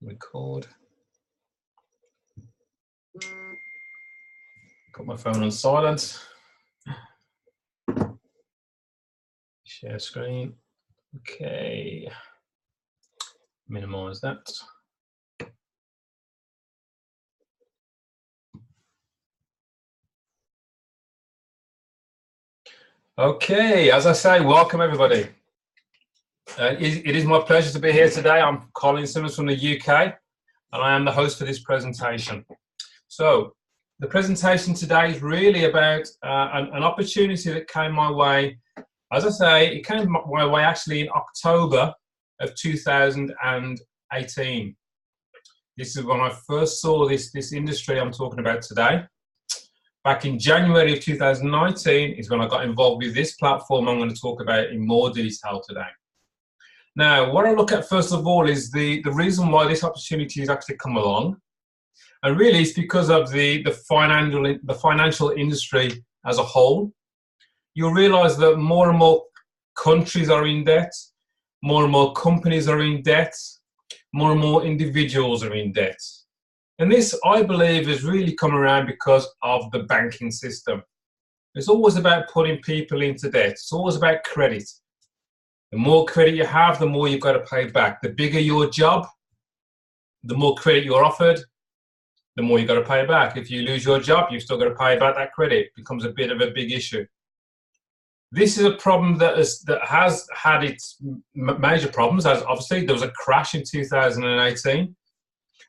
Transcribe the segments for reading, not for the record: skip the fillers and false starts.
Record. Got my phone on silent. Share screen. Okay. Minimize that. Okay, as I say, welcome everybody. It is my pleasure to be here today. I'm Colin Simmons from the UK, and I am the host for this presentation. So, the presentation today is really about an opportunity that came my way. As I say, it came my way actually in October of 2018. This is when I first saw this industry I'm talking about today. Back in January of 2019 is when I got involved with this platform I'm going to talk about in more detail today. Now, what I look at first of all is the reason why this opportunity has actually come along. And really it's because of the financial industry as a whole. You'll realize that more and more countries are in debt, more and more companies are in debt, more and more individuals are in debt. And this, I believe, has really come around because of the banking system. It's always about putting people into debt. It's always about credit. The more credit you have, the more you've got to pay back. The bigger your job, the more credit you're offered, the more you've got to pay back. If you lose your job, you've still got to pay back that credit. It becomes a bit of a big issue. This is a problem that has had its major problems. As obviously, there was a crash in 2018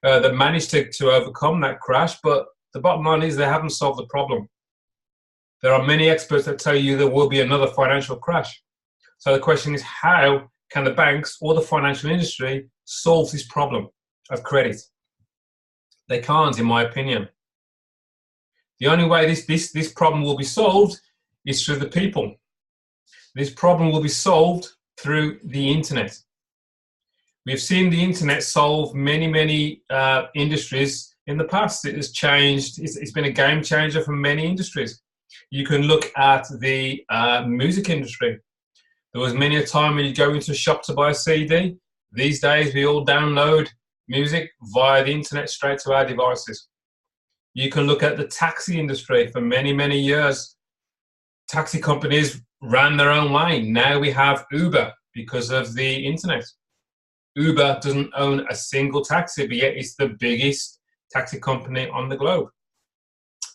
that managed to overcome that crash, but the bottom line is they haven't solved the problem. There are many experts that tell you there will be another financial crash. So the question is, how can the banks or the financial industry solve this problem of credit? They can't, in my opinion. The only way this problem will be solved is through the people. This problem will be solved through the internet. We've seen the internet solve many industries in the past. It has changed. It's been a game changer for many industries. You can look at the music industry. There was many a time when you go into a shop to buy a CD. These days, we all download music via the internet straight to our devices. You can look at the taxi industry. For many years, taxi companies ran their own way. Now we have Uber because of the internet. Uber doesn't own a single taxi, but yet it's the biggest taxi company on the globe.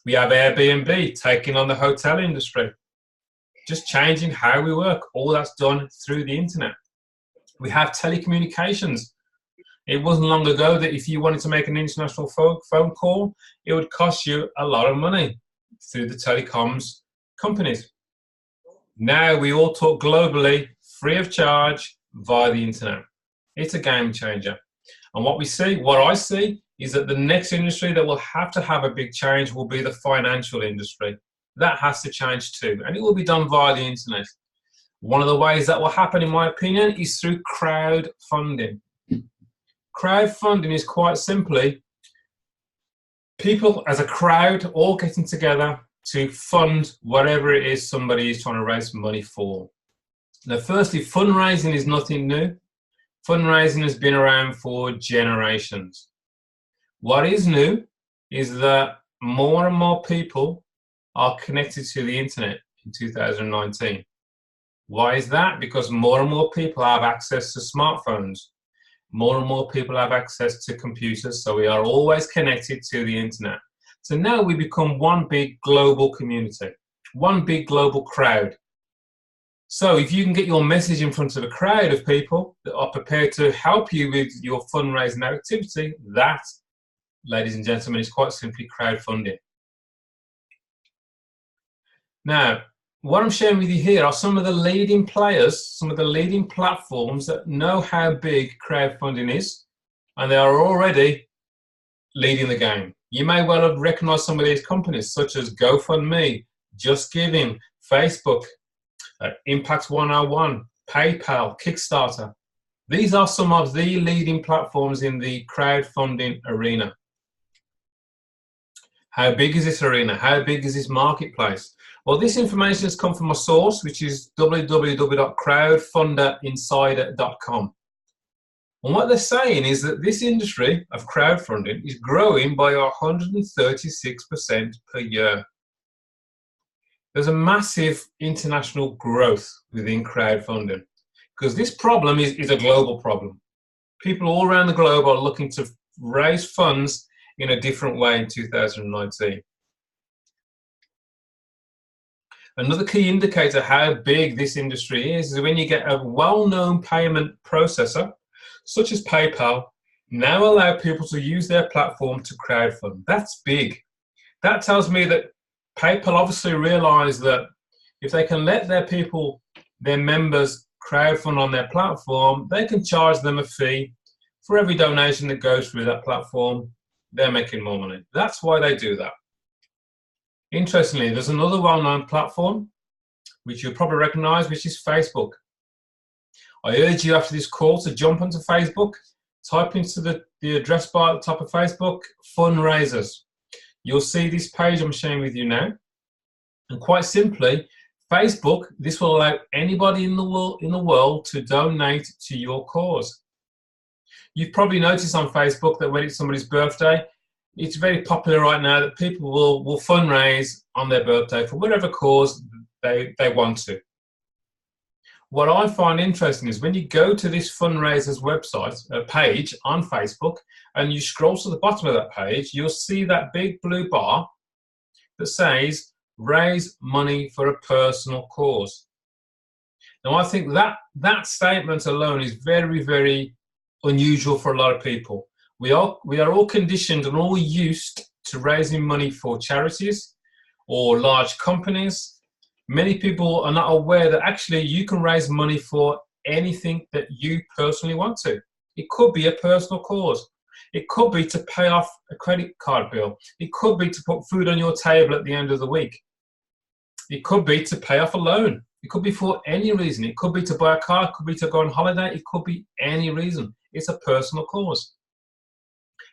We have Airbnb taking on the hotel industry, just changing how we work. All that's done through the internet. We have telecommunications. It wasn't long ago that if you wanted to make an international phone call, it would cost you a lot of money through the telecoms companies. Now we all talk globally, free of charge, via the internet. It's a game changer. And what I see is that the next industry that will have to have a big change will be the financial industry. That has to change too, and it will be done via the internet. One of the ways that will happen, in my opinion, is through crowdfunding. Crowdfunding is quite simply people as a crowd all getting together to fund whatever it is somebody is trying to raise money for. Now, firstly, fundraising is nothing new. Fundraising has been around for generations. What is new is that more and more people are connected to the internet in 2019. Why is that? Because more and more people have access to smartphones. More and more people have access to computers, so we are always connected to the internet. So now we become one big global community, one big global crowd. So if you can get your message in front of a crowd of people that are prepared to help you with your fundraising activity, that, ladies and gentlemen, is quite simply crowdfunding. Now, what I'm sharing with you here are some of the leading players, some of the leading platforms that know how big crowdfunding is, and they are already leading the game. You may well have recognized some of these companies, such as GoFundMe, Just Giving, Facebook, Impact101, PayPal, Kickstarter. These are some of the leading platforms in the crowdfunding arena. How big is this arena? How big is this marketplace? Well, this information has come from a source, which is www.crowdfunderinsider.com. And what they're saying is that this industry of crowdfunding is growing by 136% per year. There's a massive international growth within crowdfunding because this problem is a global problem. People all around the globe are looking to raise funds in a different way in 2019. Another key indicator how big this industry is when you get a well-known payment processor, such as PayPal, now allow people to use their platform to crowdfund. That's big. That tells me that PayPal obviously realized that if they can let their people, their members, crowdfund on their platform, they can charge them a fee for every donation that goes through that platform. They're making more money. That's why they do that. Interestingly, there's another well-known platform which you'll probably recognize, which is Facebook. I urge you after this call to jump onto Facebook, type into the address bar at the top of Facebook, fundraisers. You'll see this page I'm sharing with you now. And quite simply, Facebook, this will allow anybody in the world to donate to your cause. You've probably noticed on Facebook that when it's somebody's birthday, it's very popular right now that people will fundraise on their birthday for whatever cause they want to. What I find interesting is when you go to this fundraisers website page on Facebook and you scroll to the bottom of that page, you'll see that big blue bar that says raise money for a personal cause. Now I think that statement alone is very, very unusual for a lot of people. We are all conditioned and all used to raising money for charities or large companies. Many people are not aware that actually you can raise money for anything that you personally want to. It could be a personal cause. It could be to pay off a credit card bill. It could be to put food on your table at the end of the week. It could be to pay off a loan. It could be for any reason. It could be to buy a car. It could be to go on holiday. It could be any reason. It's a personal cause.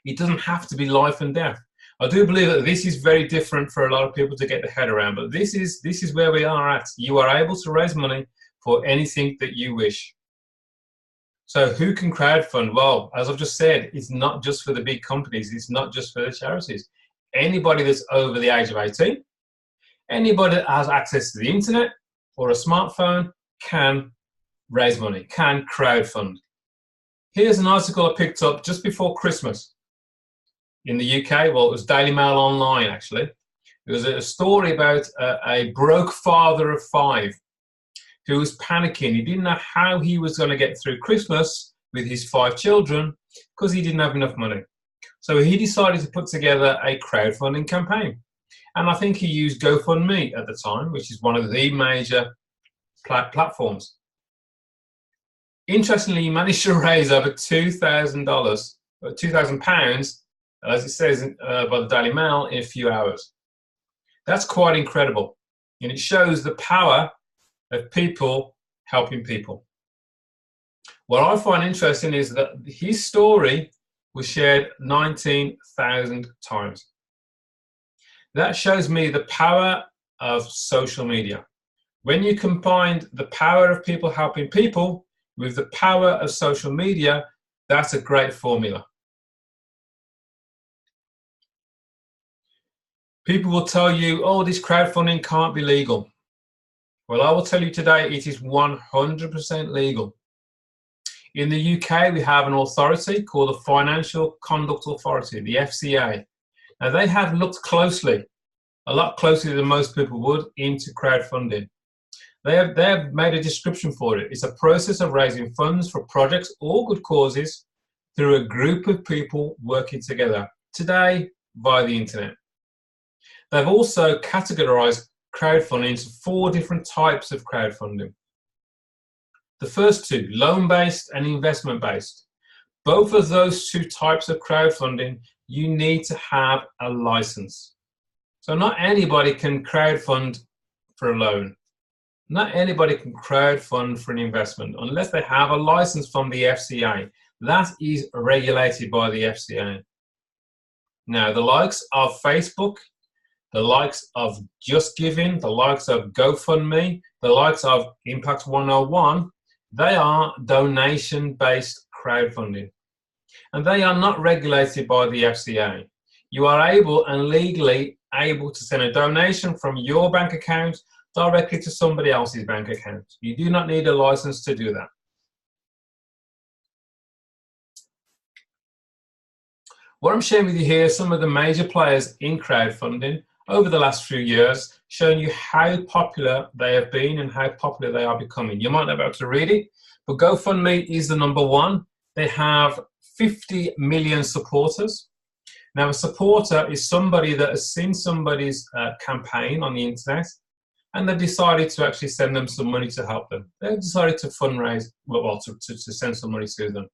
It doesn't have to be life and death. I do believe that this is very different for a lot of people to get their head around, but this is where we are at. You are able to raise money for anything that you wish. So who can crowdfund? Well, as I've just said, it's not just for the big companies. It's not just for the charities. Anybody that's over the age of 18, anybody that has access to the internet or a smartphone can raise money, can crowdfund. Here's an article I picked up just before Christmas in the UK. Well, it was Daily Mail Online, actually. It was a story about a broke father of 5 who was panicking. He didn't know how he was going to get through Christmas with his 5 children because he didn't have enough money. So he decided to put together a crowdfunding campaign. And I think he used GoFundMe at the time, which is one of the major platforms. Interestingly, he managed to raise over $2,000, £2,000, as it says by the Daily Mail, in a few hours. That's quite incredible. And it shows the power of people helping people. What I find interesting is that his story was shared 19,000 times. That shows me the power of social media. When you combine the power of people helping people with the power of social media, that's a great formula. People will tell you, oh, this crowdfunding can't be legal. Well, I will tell you today, it is 100% legal. In the UK, we have an authority called the Financial Conduct Authority, the FCA. Now, they have looked closely, a lot closer than most people would, into crowdfunding. They have made a description for it. It's a process of raising funds for projects or good causes through a group of people working together, today via the internet. They've also categorized crowdfunding into 4 different types of crowdfunding. The first 2, loan-based and investment-based. Both of those 2 types of crowdfunding, you need to have a license. So not anybody can crowdfund for a loan. Not anybody can crowdfund for an investment unless they have a license from the FCA. That is regulated by the FCA. Now, the likes of Facebook, the likes of Just Giving, the likes of GoFundMe, the likes of Impact101, they are donation-based Crowdfunding. And they are not regulated by the FCA. You are able and legally able to send a donation from your bank account directly to somebody else's bank account. You do not need a license to do that. What I'm sharing with you here are some of the major players in crowdfunding over the last few years, showing you how popular they have been and how popular they are becoming. You might not be able to read it, but GoFundMe is the #1. They have 50 million supporters. Now, a supporter is somebody that has seen somebody's campaign on the internet, and they've decided to actually send them some money to help them. They've decided to fundraise, well, to send some money to them.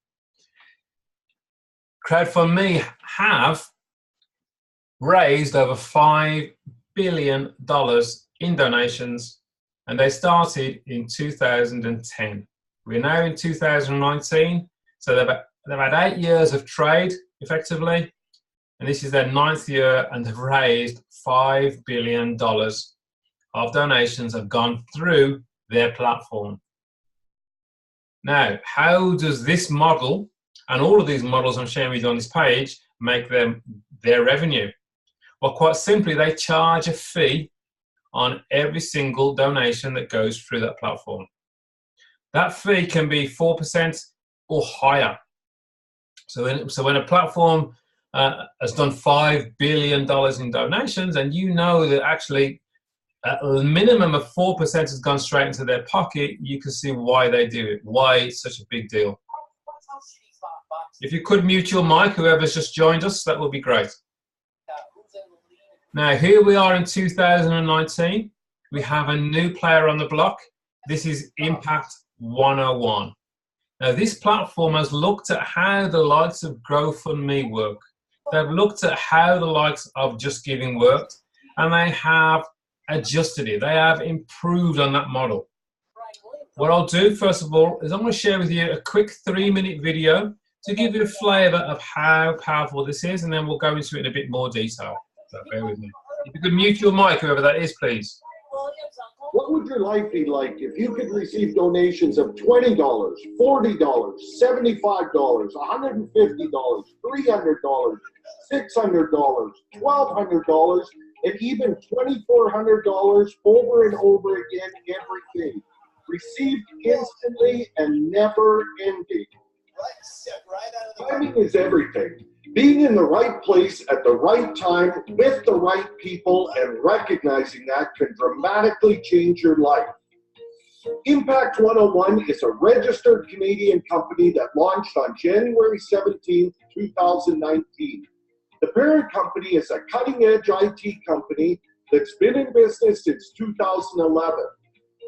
Crowdfundme have raised over $5 billion in donations, and they started in 2010. We're now in 2019, so they've had 8 years of trade, effectively, and this is their 9th year, and they've raised $5 billion of donations have gone through their platform. Now, how does this model, and all of these models I'm sharing with you on this page, make them their revenue? Well, quite simply, they charge a fee on every single donation that goes through that platform. That fee can be 4% or higher. So when a platform has done $5 billion in donations, and you know that actually a minimum of 4% has gone straight into their pocket, you can see why they do it, why it's such a big deal. If you could mute your mic, whoever's just joined us, that would be great. Now, here we are in 2019. We have a new player on the block. This is Impact101. Now, this platform has looked at how the likes of GoFundMe work. They've looked at how the likes of Just Giving worked, and they have adjusted it. They have improved on that model. What I'll do, first of all, is I'm going to share with you a quick 3-minute video to give you a flavour of how powerful this is, and then we'll go into it in a bit more detail. So bear with me. If you could mute your mic, whoever that is, please. What would your life be like if you could receive donations of $20, $40, $75, $150, $300, $600, $1,200, and even $2,400 over and over again every day, received instantly and never ending? Timing is everything. Being in the right place at the right time with the right people and recognizing that can dramatically change your life. Impact101 is a registered Canadian company that launched on January 17, 2019. The parent company is a cutting-edge IT company that's been in business since 2011.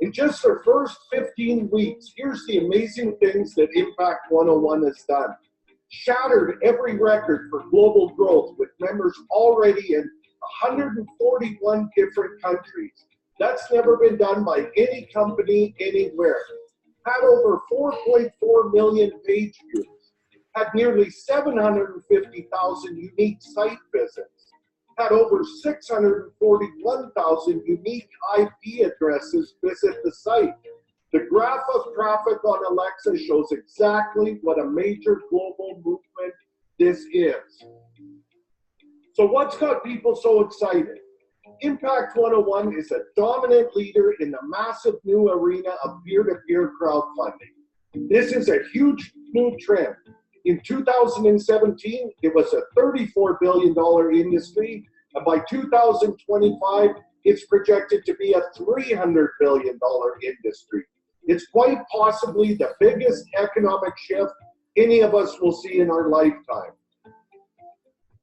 In just their first 15 weeks, here's the amazing things that Impact101 has done. Shattered every record for global growth with members already in 141 different countries. That's never been done by any company anywhere. Had over 4.4 million page views. Had nearly 750,000 unique site visits. Had over 641,000 unique IP addresses visit the site. The graph of traffic on Alexa shows exactly what a major global movement this is. So what's got people so excited? Impact101 is a dominant leader in the massive new arena of peer-to-peer crowdfunding. This is a huge new trend. In 2017, it was a $34 billion industry, and by 2025, it's projected to be a $300 billion industry. It's quite possibly the biggest economic shift any of us will see in our lifetime.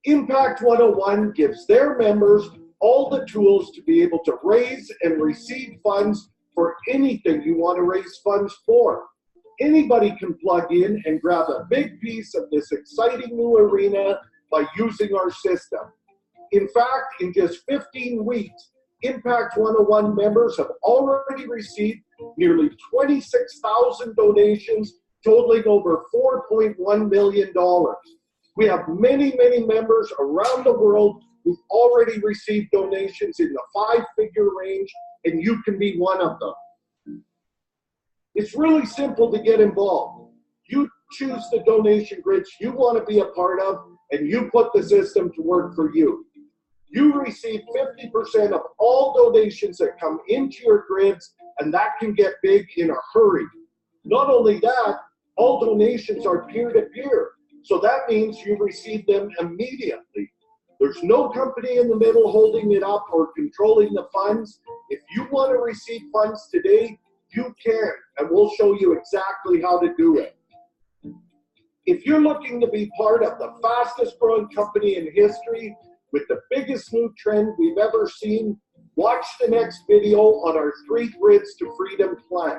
Impact101 gives their members all the tools to be able to raise and receive funds for anything you want to raise funds for. Anybody can plug in and grab a big piece of this exciting new arena by using our system. In fact, in just 15 weeks, Impact101 members have already received nearly 26,000 donations, totaling over $4.1 million. We have many, many members around the world who've already received donations in the 5-figure range, and you can be one of them. It's really simple to get involved. You choose the donation grids you want to be a part of, and you put the system to work for you. You receive 50% of all donations that come into your grids, and that can get big in a hurry. Not only that, all donations are peer-to-peer, so that means you receive them immediately. There's no company in the middle holding it up or controlling the funds. If you want to receive funds today, you can, and we'll show you exactly how to do it. If you're looking to be part of the fastest growing company in history with the biggest new trend we've ever seen, watch the next video on our 3 Grids to Freedom plan.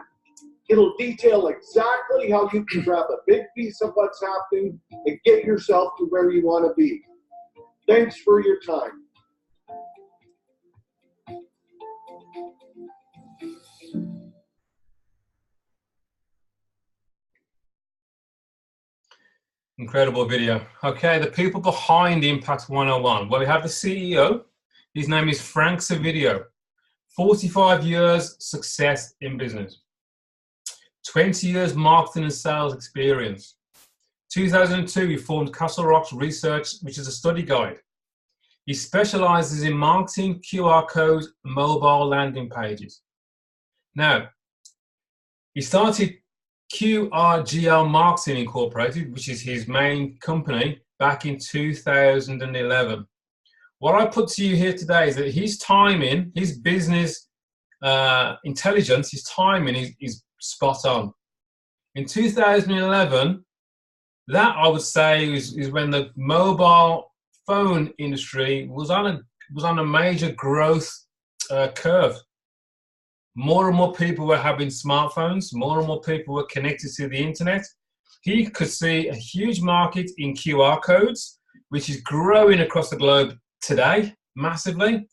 It'll detail exactly how you can grab a big piece of what's happening and get yourself to where you want to be. Thanks for your time. Incredible video. Okay, the people behind Impact 101. Well, we have the CEO. His name is Frank Savidio. 45 years success in business. 20 years marketing and sales experience. 2002, he formed Castle Rock's Research, which is a study guide. He specializes in marketing, QR codes, mobile landing pages. Now, he started QRGL Marketing Incorporated, which is his main company, back in 2011. What I put to you here today is that his timing, his business intelligence, his timing is spot on. In 2011, that I would say is when the mobile phone industry was on a major growth curve. More and more people were having smartphones, more and more people were connected to the internet. He could see a huge market in QR codes, which is growing across the globe today, massively.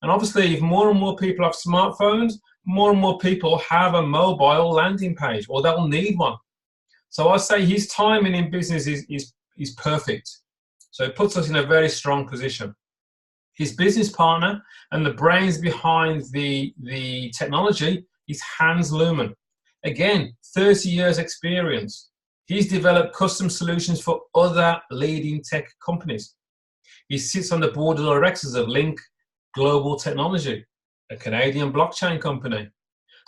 And obviously, if more and more people have smartphones, more and more people have a mobile landing page, or they'll need one. So I say his timing in business is perfect. So it puts us in a very strong position. His business partner and the brains behind the technology is Hans Luhmann. Again, 30 years experience. He's developed custom solutions for other leading tech companies. He sits on the board of directors of Link Global Technology, a Canadian blockchain company.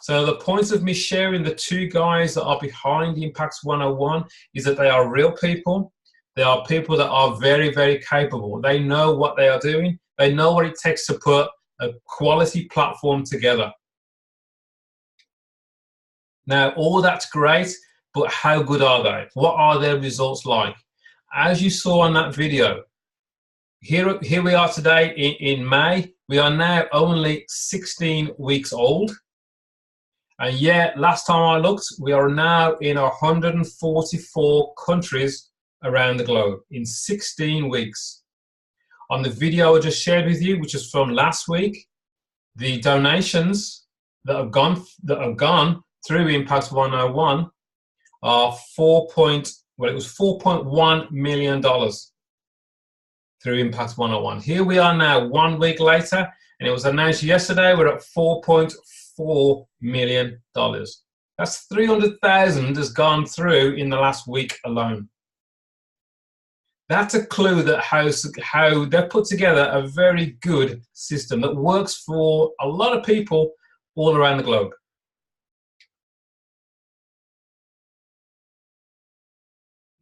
So the point of me sharing the 2 guys that are behind Impact 101 is that they are real people. They are people that are very, very capable. They know what they are doing. They know what it takes to put a quality platform together. Now, all that's great, but how good are they? What are their results like? As you saw on that video, here we are today in May. We are now only 16 weeks old. And yet, last time I looked, we are now in 144 countries around the globe in 16 weeks. On the video I just shared with you, which is from last week, the donations that have gone through Impact 101 are $4.1 million through Impact 101. Here we are now 1 week later, and it was announced yesterday we're at $4.4 million. That's 300,000 has gone through in the last week alone. That's a clue that how they've put together a very good system that works for a lot of people all around the globe.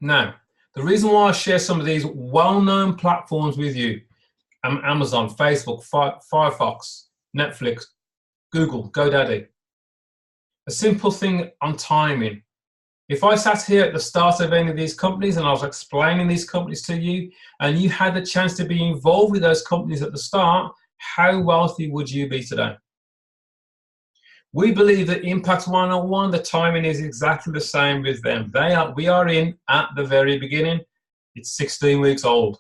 Now, the reason why I share some of these well-known platforms with you, Amazon, Facebook, Firefox, Netflix, Google, GoDaddy, a simple thing on timing. If I sat here at the start of any of these companies and I was explaining these companies to you, and you had the chance to be involved with those companies at the start, how wealthy would you be today? We believe that Impact 101, the timing is exactly the same with them. We are in at the very beginning. It's 16 weeks old.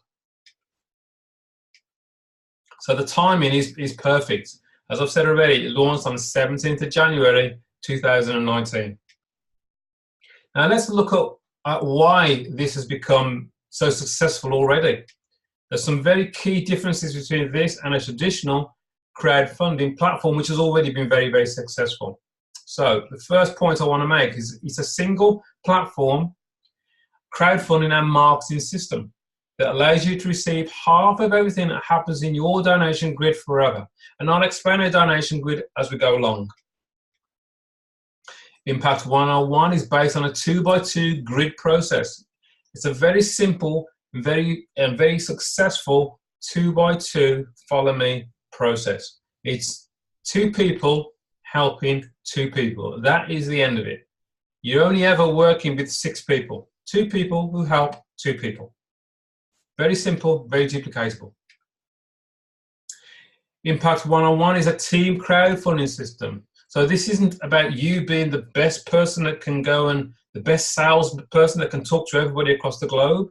So the timing is perfect. As I've said already, it launched on the 17th of January, 2019. Now let's look at why this has become so successful already. There's some very key differences between this and a traditional crowdfunding platform, which has already been very, very successful. So the first point I want to make is it's a single platform crowdfunding and marketing system that allows you to receive half of everything that happens in your donation grid forever. And I'll explain a donation grid as we go along. Impact 101 is based on a 2x2 grid process. It's a very simple, very successful 2x2 follow me process. It's two people helping two people. That is the end of it. You're only ever working with 6 people. 2 people who help 2 people. Very simple, very duplicatable. Impact 101 is a team crowdfunding system. So this isn't about you being the best person that can go and the best sales person that can talk to everybody across the globe.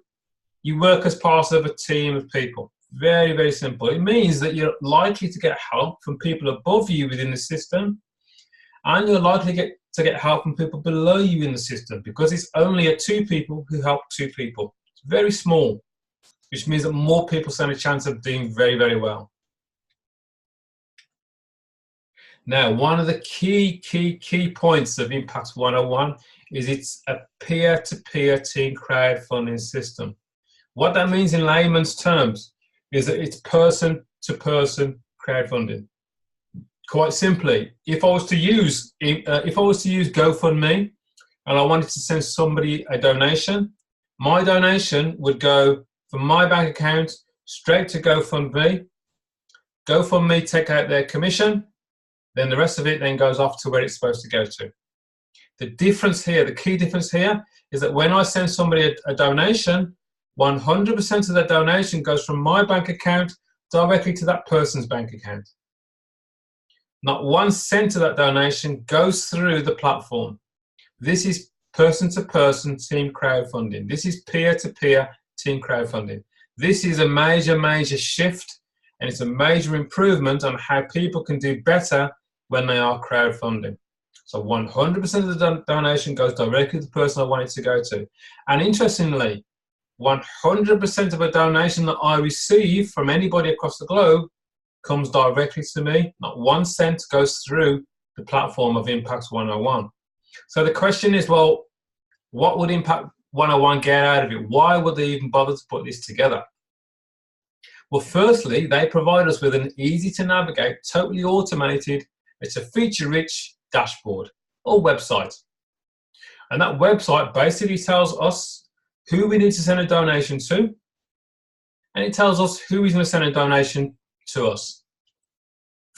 You work as part of a team of people. Very, very simple. It means that you're likely to get help from people above you within the system, and you're likely to get help from people below you in the system, because it's only 2 people who help 2 people. It's very small, which means that more people stand a chance of doing very, very well. Now, one of the key points of Impact 101 is it's a peer-to-peer team crowdfunding system. What that means in layman's terms is that it's person-to-person crowdfunding. Quite simply, if I was to use GoFundMe and I wanted to send somebody a donation, my donation would go from my bank account straight to GoFundMe. GoFundMe take out their commission, then the rest of it then goes off to where it's supposed to go to. The difference here, the key difference here, is that when I send somebody a donation, 100% of that donation goes from my bank account directly to that person's bank account. Not 1 cent of that donation goes through the platform. This is person-to-person team crowdfunding. This is peer-to-peer team crowdfunding. This is a major shift, and it's a major improvement on how people can do better when they are crowdfunding. So 100% of the donation goes directly to the person I want it to go to. And interestingly, 100% of a donation that I receive from anybody across the globe comes directly to me. Not 1 cent goes through the platform of Impact 101. So the question is, well, what would Impact 101 get out of it? Why would they even bother to put this together? Well, firstly, they provide us with an easy to navigate, totally automated, it's a feature-rich dashboard or website. And that website basically tells us who we need to send a donation to, and it tells us who is going to send a donation to us.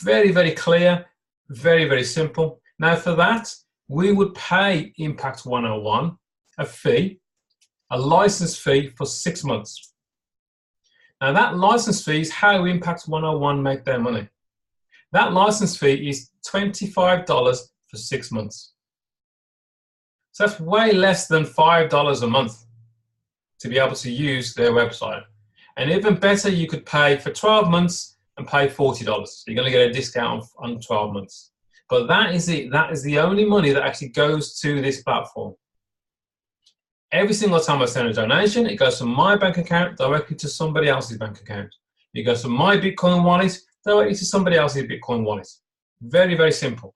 Very, very clear, very, very simple. Now for that, we would pay Impact 101 a fee, a license fee for 6 months. Now that license fee is how Impact 101 make their money. That license fee is $25 for 6 months. So that's way less than $5 a month to be able to use their website. And even better, you could pay for 12 months and pay $40. So you're going to get a discount on 12 months. But that is it. That is the only money that actually goes to this platform. Every single time I send a donation, it goes from my bank account directly to somebody else's bank account. It goes from my Bitcoin wallet directly to somebody else's Bitcoin wallet. Very, very simple.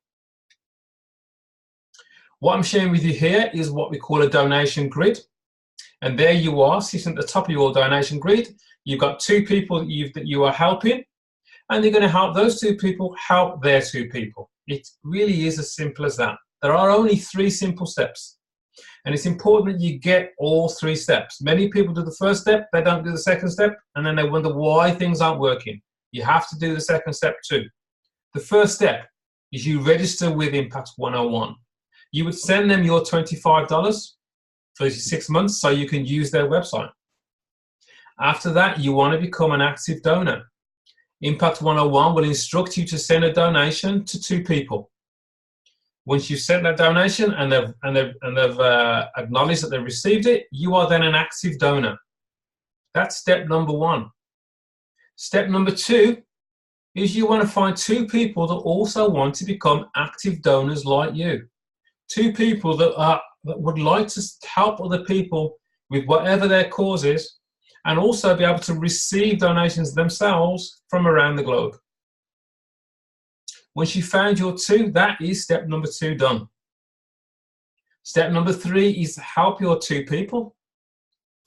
What I'm sharing with you here is what we call a donation grid. And there you are, sitting at the top of your donation grid. You've got 2 people that you are helping, and you're going to help those 2 people help their 2 people. It really is as simple as that. There are only 3 simple steps. And it's important that you get all 3 steps. Many people do the first step, they don't do the second step, and then they wonder why things aren't working. You have to do the second step too. The first step is you register with Impact 101. You would send them your $25 for 6 months so you can use their website. After that, you want to become an active donor. Impact 101 will instruct you to send a donation to 2 people. Once you've sent that donation and they've acknowledged that they've received it, you are then an active donor. That's step number 1. Step number 2 is you want to find 2 people that also want to become active donors like you. 2 people that would like to help other people with whatever their cause is, and also be able to receive donations themselves from around the globe. Once you found your 2, that is step number 2 done. Step number 3 is help your 2 people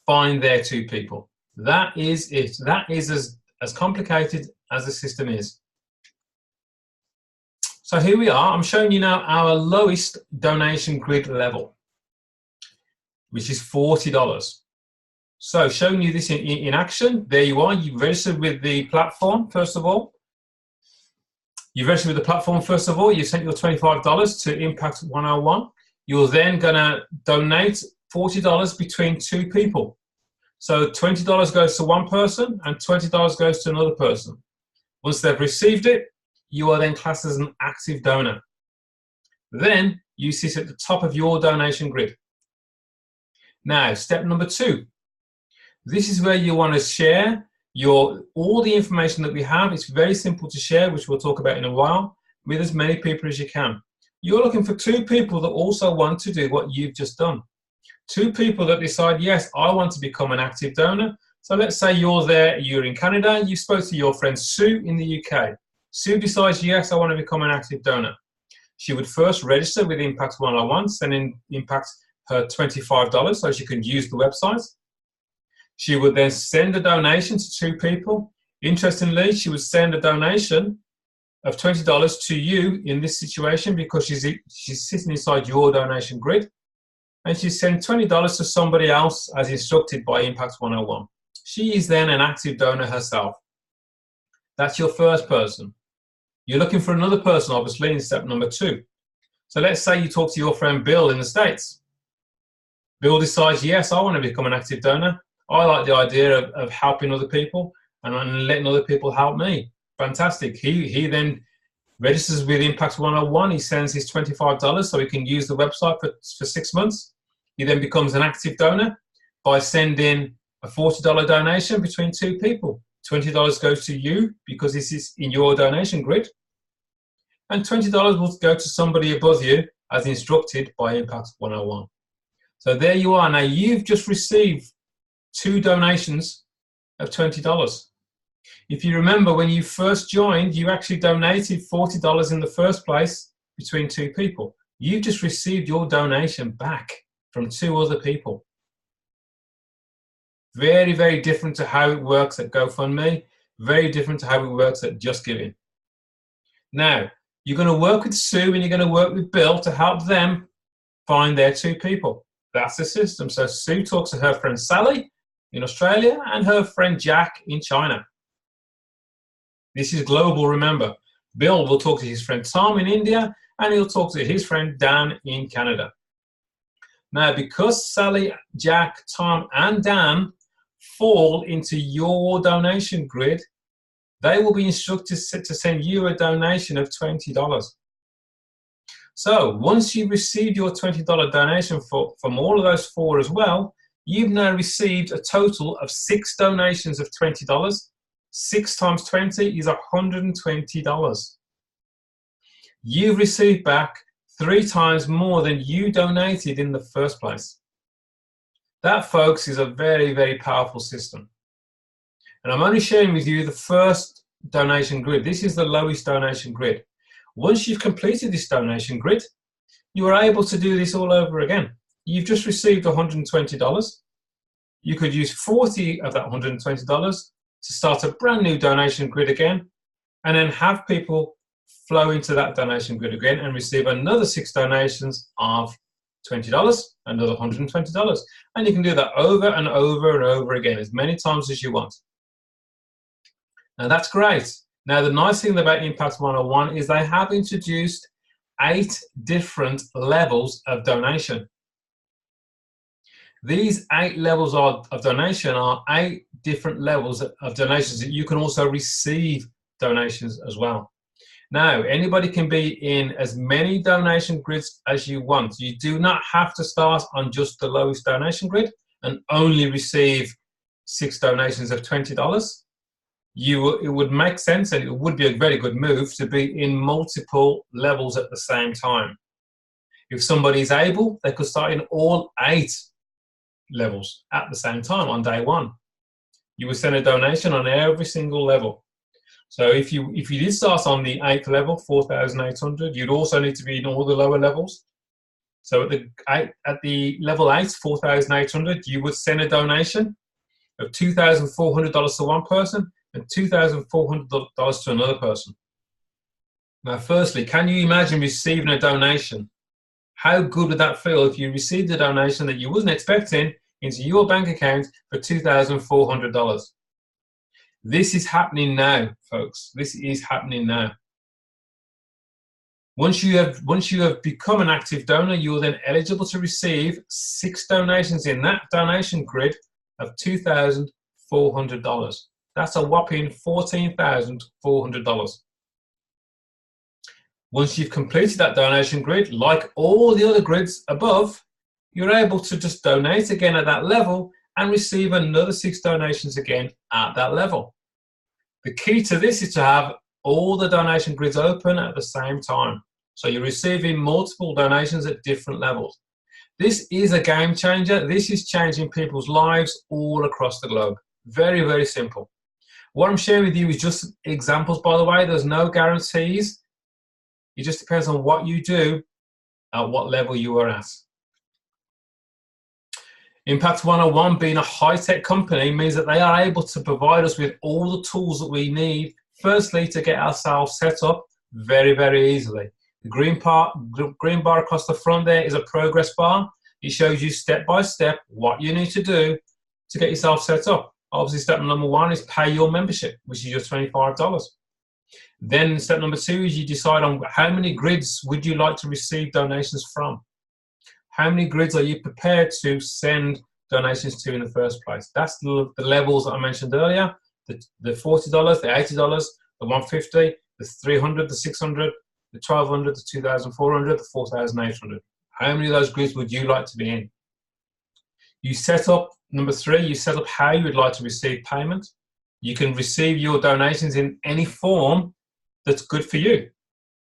find their 2 people. That is it. That is as complicated as the system is. So here we are. I'm showing you now our lowest donation grid level, which is $40. So showing you this in action. There you are. You registered with the platform, first of all. You registered with the platform, first of all. You sent your $25 to Impact101. You're then going to donate $40 between 2 people. So $20 goes to one person and $20 goes to another person. Once they've received it, you are then classed as an active donor. Then you sit at the top of your donation grid. Now, step number 2. This is where you want to share all the information that we have. It's very simple to share, which we'll talk about in a while, with as many people as you can. You're looking for 2 people that also want to do what you've just done. 2 people that decide, yes, I want to become an active donor. So let's say you're in Canada, you spoke to your friend Sue in the UK. Sue decides, yes, I want to become an active donor. She would first register with Impact101, sending Impact her $25 so she can use the website. She would then send a donation to 2 people. Interestingly, she would send a donation of $20 to you in this situation because she's sitting inside your donation grid. And she sent $20 to somebody else as instructed by Impact101. She is then an active donor herself. That's your first person. You're looking for another person, obviously, in step number 2. So let's say you talk to your friend Bill in the States. Bill decides, yes, I want to become an active donor. I like the idea of helping other people and letting other people help me. Fantastic. He then registers with Impact101. He sends his $25 so he can use the website for 6 months. He then becomes an active donor by sending a $40 donation between 2 people. $20 goes to you because this is in your donation grid. And $20 will go to somebody above you as instructed by Impact101. So there you are. Now you've just received 2 donations of $20. If you remember, when you first joined, you actually donated $40 in the first place between 2 people. You've just received your donation back from 2 other people. Very, very different to how it works at GoFundMe. Very different to how it works at Just Giving. Now, you're going to work with Sue and you're going to work with Bill to help them find their 2 people. That's the system. So Sue talks to her friend Sally in Australia and her friend Jack in China. This is global, remember. Bill will talk to his friend Tom in India and he'll talk to his friend Dan in Canada. Now, because Sally, Jack, Tom and Dan fall into your donation grid, they will be instructed to send you a donation of $20. So once you've received your $20 donation from all of those 4 as well, you've now received a total of 6 donations of $20. 6 times 20 is $120. You've received back 3 times more than you donated in the first place. That, folks, is a very, very powerful system. And I'm only sharing with you the first donation grid. This is the lowest donation grid. Once you've completed this donation grid, you are able to do this all over again. You've just received $120. You could use 40 of that $120 to start a brand new donation grid again, and then have people flow into that donation grid again and receive another 6 donations of $20, another $120. And you can do that over and over and over again, as many times as you want. Now that's great. Now the nice thing about Impact101 is they have introduced 8 different levels of donation. These 8 levels of donation are 8 different levels of donations that you can also receive donations as well. Now, anybody can be in as many donation grids as you want. You do not have to start on just the lowest donation grid and only receive 6 donations of $20. It would make sense, and it would be a very good move to be in multiple levels at the same time. If somebody is able, they could start in all 8 levels at the same time on day 1. You would send a donation on every single level. So if you did start on the 8th level, 4,800, you'd also need to be in all the lower levels. So at the level 8, 4,800, you would send a donation of $2,400 to one person and $2,400 to another person. Now, firstly, can you imagine receiving a donation? How good would that feel if you received a donation that you wasn't expecting into your bank account for $2,400? This is happening now, folks. This is happening now. Once you have become an active donor, you are then eligible to receive 6 donations in that donation grid of $2,400. That's a whopping $14,400. Once you've completed that donation grid, like all the other grids above, you're able to just donate again at that level and receive another 6 donations again at that level. The key to this is to have all the donation grids open at the same time. So you're receiving multiple donations at different levels. This is a game changer. This is changing people's lives all across the globe. Very, very simple. What I'm sharing with you is just examples, by the way. There's no guarantees. It just depends on what you do at what level you are at. Impact101 being a high-tech company means that they are able to provide us with all the tools that we need, firstly, to get ourselves set up very, very easily. The green bar across the front there is a progress bar. It shows you step by step what you need to do to get yourself set up. Obviously, step number 1 is pay your membership, which is just $25. Then step number 2 is you decide on how many grids would you like to receive donations from. How many grids are you prepared to send donations to in the first place? That's the levels that I mentioned earlier, the $40, the $80, the $150, the $300, the $600, the $1,200, the $2,400, the $4,800. How many of those grids would you like to be in? You set up, number 3, you set up how you would like to receive payment. You can receive your donations in any form that's good for you.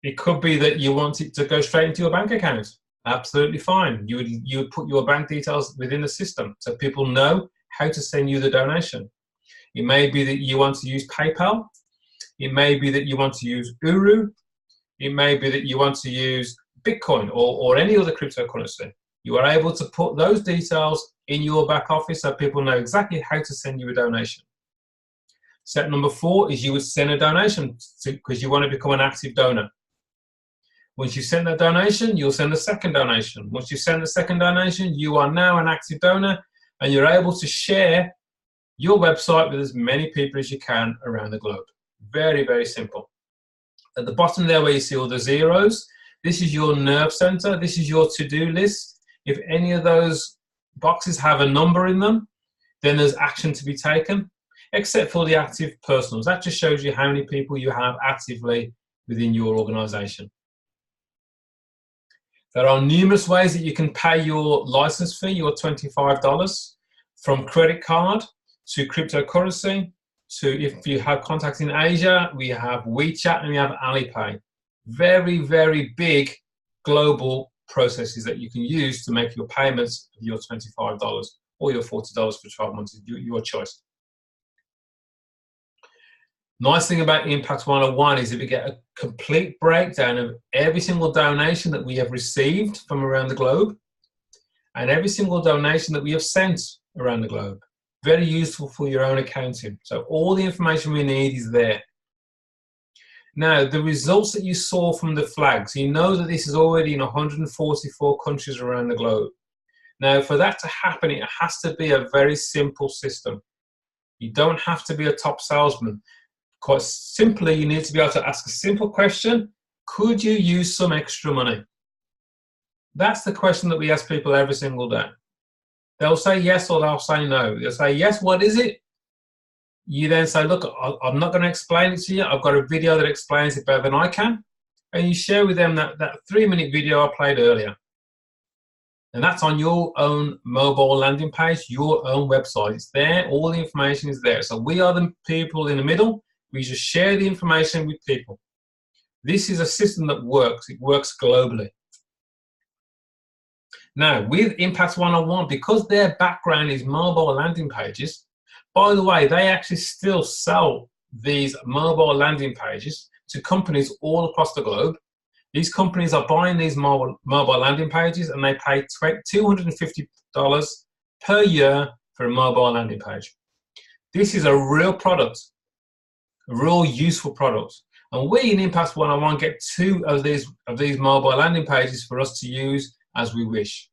It could be that you want it to go straight into your bank account. Absolutely fine. You would put your bank details within the system so people know how to send you the donation. It may be that you want to use PayPal. It may be that you want to use Uru. It may be that you want to use Bitcoin or any other cryptocurrency. You are able to put those details in your back office so people know exactly how to send you a donation. Step number 4 is you would send a donation because you want to become an active donor. Once you send that donation, you'll send a second donation. Once you send the second donation, you are now an active donor and you're able to share your website with as many people as you can around the globe. Very, very simple. At the bottom there where you see all the zeros, this is your nerve center. This is your to-do list. If any of those boxes have a number in them, then there's action to be taken, except for the active personals. That just shows you how many people you have actively within your organization. There are numerous ways that you can pay your license fee, your $25, from credit card to cryptocurrency to, if you have contacts in Asia, we have WeChat and we have Alipay. Very, very big global processes that you can use to make your payments of your $25 or your $40 for 12 months, your choice. Nice thing about Impact101 is that we get a complete breakdown of every single donation that we have received from around the globe and every single donation that we have sent around the globe. Very useful for your own accounting. So all the information we need is there. Now, the results that you saw from the flags, you know that this is already in 144 countries around the globe. Now, for that to happen, it has to be a very simple system. You don't have to be a top salesman. Quite simply, you need to be able to ask a simple question. Could you use some extra money? That's the question that we ask people every single day. They'll say yes or they'll say no. They'll say, yes, what is it? You then say, look, I'm not going to explain it to you. I've got a video that explains it better than I can. And you share with them that 3-minute video I played earlier. And that's on your own mobile landing page, your own website. It's there. All the information is there. So we are the people in the middle. We just share the information with people. This is a system that works. It works globally. Now, with Impact101, because their background is mobile landing pages, by the way, they actually still sell these mobile landing pages to companies all across the globe. These companies are buying these mobile landing pages, and they pay $250 per year for a mobile landing page. This is a real product, a real useful product. And we in Impact101 get 2 of these mobile landing pages for us to use as we wish.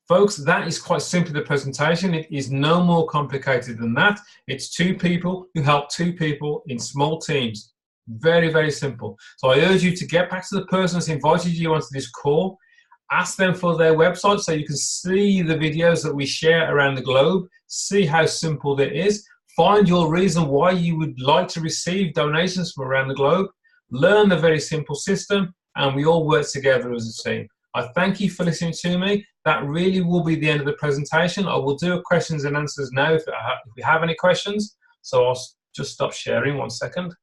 Folks, that is quite simply the presentation. It is no more complicated than that. It's 2 people who help 2 people in small teams. Very, very simple. So I urge you to get back to the person that's invited you onto this call. Ask them for their website so you can see the videos that we share around the globe. See how simple it is. Find your reason why you would like to receive donations from around the globe. Learn the very simple system, and we all work together as a team. I thank you for listening to me. That really will be the end of the presentation. I will do a questions and answers now if we have any questions. So I'll just stop sharing 1 second.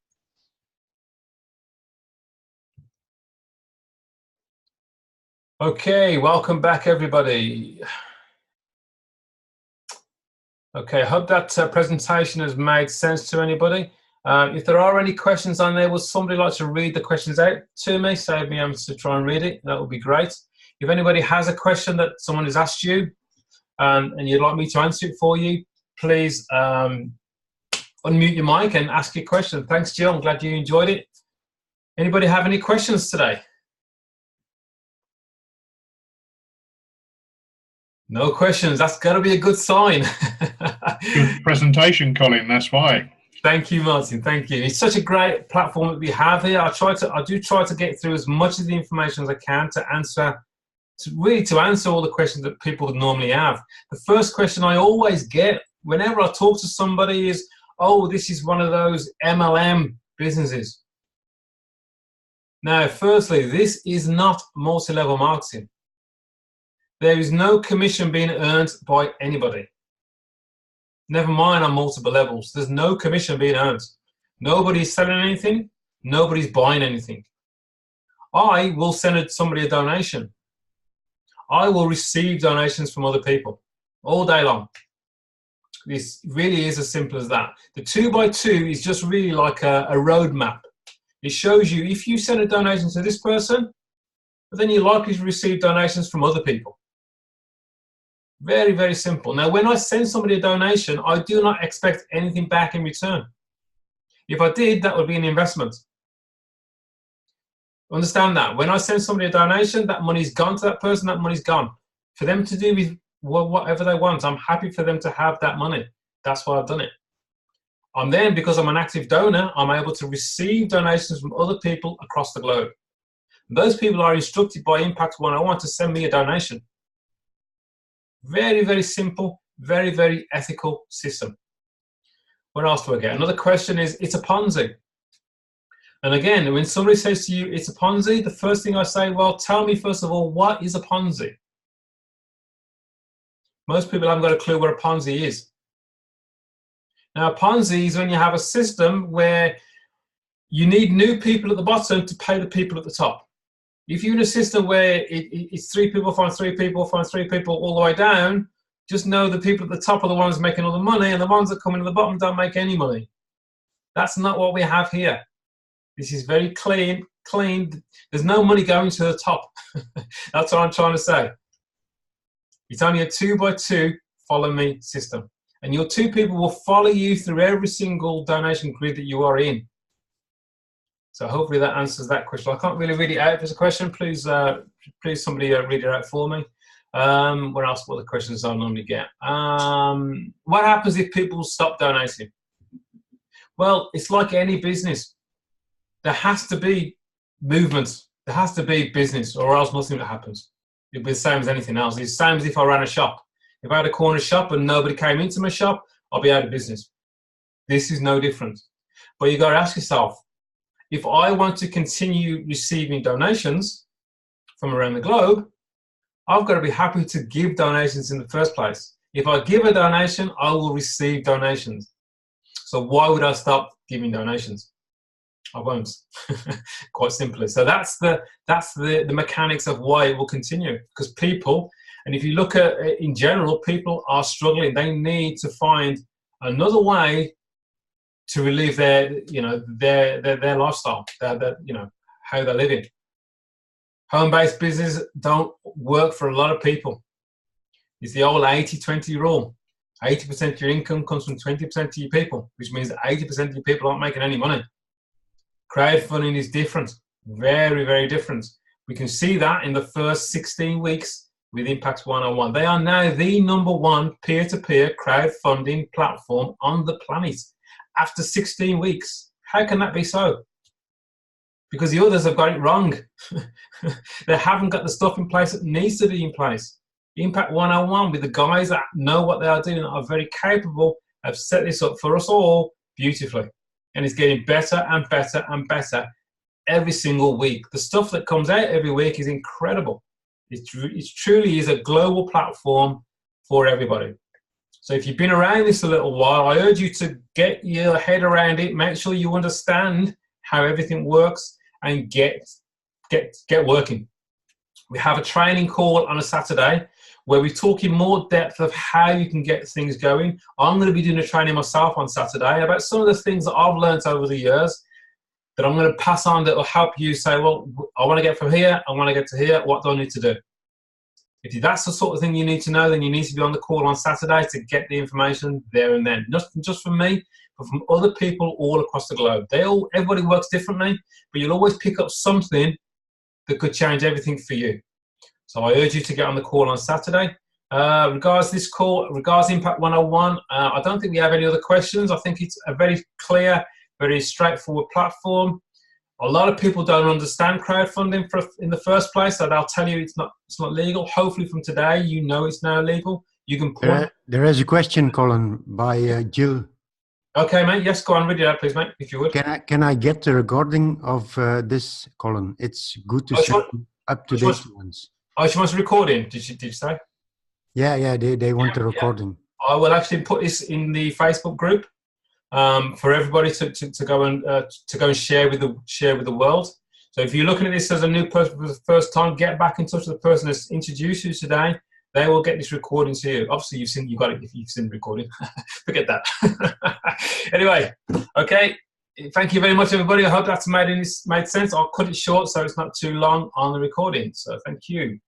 Okay, welcome back everybody. Okay, I hope that presentation has made sense to anybody. If there are any questions on there, would somebody like to read the questions out to me? Save me having to try and read it. That would be great. If anybody has a question that someone has asked you and you'd like me to answer it for you, please unmute your mic and ask your question. Thanks, Jill. I'm glad you enjoyed it. Anybody have any questions today? No questions. That's got to be a good sign. Good presentation, Colin. That's why. Thank you, Martin. Thank you. It's such a great platform that we have here. I do try to get through as much of the information as I can to answer all the questions that people would normally have. The first question I always get whenever I talk to somebody is, "Oh, this is one of those MLM businesses." Now, firstly, this is not multi-level marketing. There is no commission being earned by anybody. Never mind on multiple levels. There's no commission being earned. Nobody's selling anything. Nobody's buying anything. I will send somebody a donation. I will receive donations from other people all day long. This really is as simple as that. The 2x2 is just really like a roadmap. It shows you if you send a donation to this person, then you're likely to receive donations from other people. Very, very simple. Now, when I send somebody a donation, I do not expect anything back in return. If I did, that would be an investment. Understand that. When I send somebody a donation, that money's gone to that person, that money's gone. For them to do with whatever they want, I'm happy for them to have that money. That's why I've done it. And then, because I'm an active donor, I'm able to receive donations from other people across the globe. And those people are instructed by Impact101 to send me a donation. Very, very simple, very, very ethical system. What else do I get? Another question is, it's a Ponzi. And again, when somebody says to you, it's a Ponzi, the first thing I say, well, tell me first of all, what is a Ponzi? Most people haven't got a clue what a Ponzi is. Now, a Ponzi is when you have a system where you need new people at the bottom to pay the people at the top. If you're in a system where it's 3 people find 3 people find 3 people all the way down, just know the people at the top are the ones making all the money, and the ones that come in at the bottom don't make any money. That's not what we have here. This is very clean. There's no money going to the top. That's what I'm trying to say. It's only a 2x2 follow me system. And your 2 people will follow you through every single donation grid that you are in. So hopefully that answers that question. I can't really read it out. If there's a question, please somebody read it out for me. What else? What are the questions I normally get? What happens if people stop donating? Well, it's like any business. There has to be movement. There has to be business, or else nothing happens. It'd be the same as anything else. It's the same as if I ran a shop. If I had a corner shop and nobody came into my shop, I'll be out of business. This is no different. But you've got to ask yourself, if I want to continue receiving donations from around the globe, I've got to be happy to give donations in the first place. If I give a donation, I will receive donations. So why would I stop giving donations? I won't. Quite simply. So that's the mechanics of why it will continue. Because people, and if you look at it in general, people are struggling. They need to find another way to relieve their, their lifestyle, how they're living. Home-based business don't work for a lot of people. It's the old 80-20 rule. 80% of your income comes from 20% of your people, which means that 80% of your people aren't making any money. Crowdfunding is different, very, very different. We can see that in the first 16 weeks with Impact101. They are now the #1 peer-to-peer crowdfunding platform on the planet after 16 weeks. How can that be so? Because the others have got it wrong. They haven't got the stuff in place that needs to be in place. Impact101, with the guys that know what they are doing, that are very capable, have set this up for us all beautifully. And it's getting better and better and better every single week. The stuff that comes out every week is incredible. It truly is a global platform for everybody. So if you've been around this a little while, I urge you to get your head around it, make sure you understand how everything works, and get working. We have a training call on a Saturday where we talk in more depth of how you can get things going. I'm going to be doing a training myself on Saturday about some of the things that I've learned over the years that I'm going to pass on that will help you say, well, I want to get from here, I want to get to here, what do I need to do? If that's the sort of thing you need to know, then you need to be on the call on Saturday to get the information there and then. Not just from me, but from other people all across the globe. Everybody works differently, but you'll always pick up something that could change everything for you. So I urge you to get on the call on Saturday. Regards Impact101, I don't think we have any other questions. I think it's a very clear, very straightforward platform. A lot of people don't understand crowdfunding in the first place, so they'll tell you it's not legal. Hopefully from today, you know it's now legal. You can point. There is a question, Colin, by Jill. Okay, mate. Yes, go on. Read it out, please, mate, if you would. Can I get the recording of this, Colin? It's good to see up-to-date ones. Oh, she wants a recording, did you say? Yeah, they want a recording. I will actually put this in the Facebook group for everybody to go and share with the world. So if you're looking at this as a new person for the first time, get back in touch with the person that's introduced you today. They will get this recording to you. Obviously, you've got it if you've seen the recording. Forget that. Anyway, okay. Thank you very much, everybody. I hope that's made sense. I'll cut it short so it's not too long on the recording. So thank you.